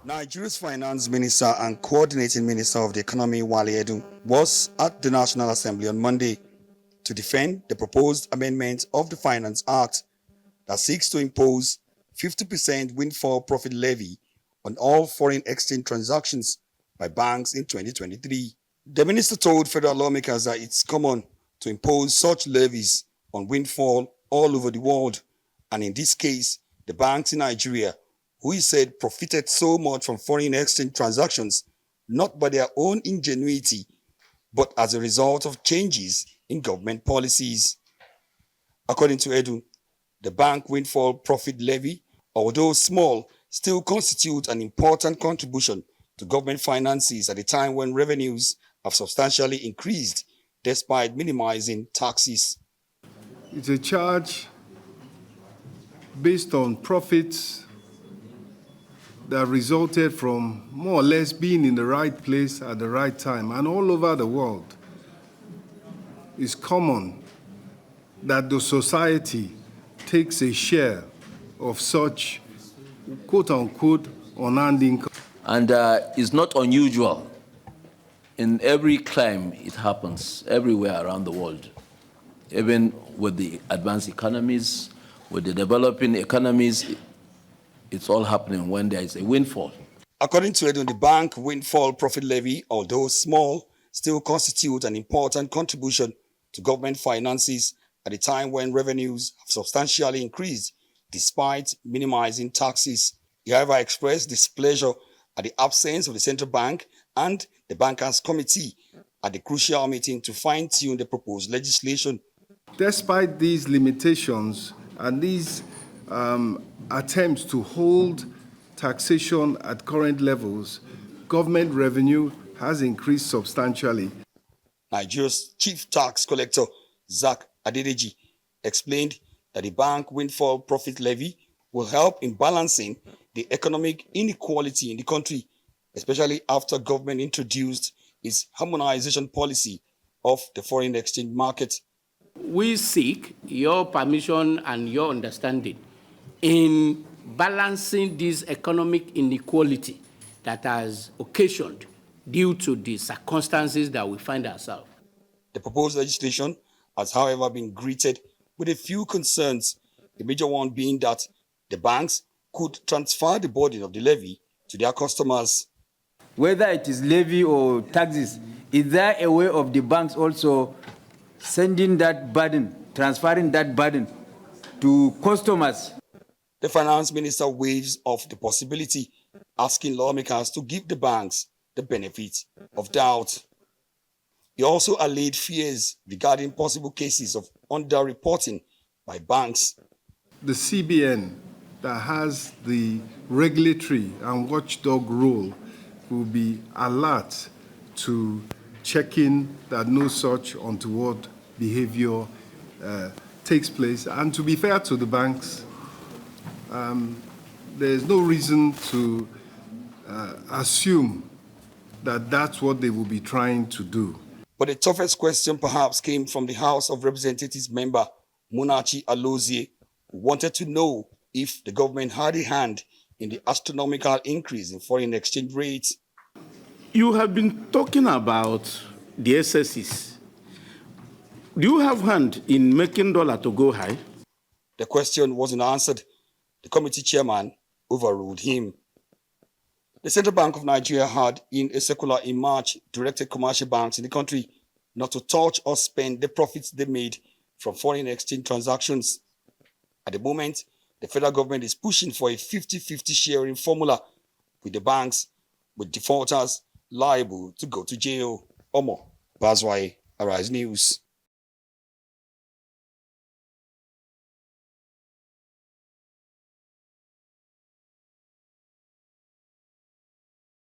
Nigeria's finance minister and coordinating minister of the economy, Wale Edun, was at the National Assembly on Monday to defend the proposed amendment of the Finance Act that seeks to impose 50% windfall profit levy on all foreign exchange transactions by banks in 2023. The minister told federal lawmakers that it's common to impose such levies on windfall all over the world, and in this case, the banks in Nigeria, who he said profited so much from foreign exchange transactions, not by their own ingenuity, but as a result of changes in government policies. According to Edu, the bank windfall profit levy, although small, still constitutes an important contribution to government finances at a time when revenues have substantially increased despite minimizing taxes. It's a charge based on profits that resulted from more or less being in the right place at the right time. And all over the world, it's common that the society takes a share of such quote-unquote unearned income. And it's not unusual. In every climb, it happens everywhere around the world. Even with the advanced economies, with the developing economies, it's all happening when there is a windfall. According to Edun, the bank windfall profit levy, although small, still constitutes an important contribution to government finances at a time when revenues have substantially increased despite minimizing taxes. He, however, expressed displeasure at the absence of the central bank and the bankers committee at the crucial meeting to fine-tune the proposed legislation. Despite these limitations and these attempts to hold taxation at current levels, government revenue has increased substantially. Nigeria's chief tax collector, Zach Adedeji, explained that the bank windfall profit levy will help in balancing the economic inequality in the country, especially after government introduced its harmonization policy of the foreign exchange market. We seek your permission and your understanding in balancing this economic inequality that has occasioned due to the circumstances that we find ourselves. The proposed legislation has, however, been greeted with a few concerns, the major one being that the banks could transfer the burden of the levy to their customers. Whether it is levy or taxes, is there a way of the banks also sending that burden, transferring that burden to customers? The finance minister waves off the possibility, asking lawmakers to give the banks the benefit of doubt. He also allayed fears regarding possible cases of underreporting by banks. The CBN, that has the regulatory and watchdog role, will be alert to checking that no such untoward behavior takes place. And to be fair to the banks, there's no reason to assume that that's what they will be trying to do. But the toughest question perhaps came from the House of Representatives member, Munachi Alozie, who wanted to know if the government had a hand in the astronomical increase in foreign exchange rates. You have been talking about the SSEs. Do you have hand in making dollar to go high? The question wasn't answered. The committee chairman overruled him. The Central Bank of Nigeria had, in a circular in March, directed commercial banks in the country not to touch or spend the profits they made from foreign exchange transactions. At the moment, the federal government is pushing for a 50-50 sharing formula with the banks, with defaulters liable to go to jail. Omo Bazwai, Arise News.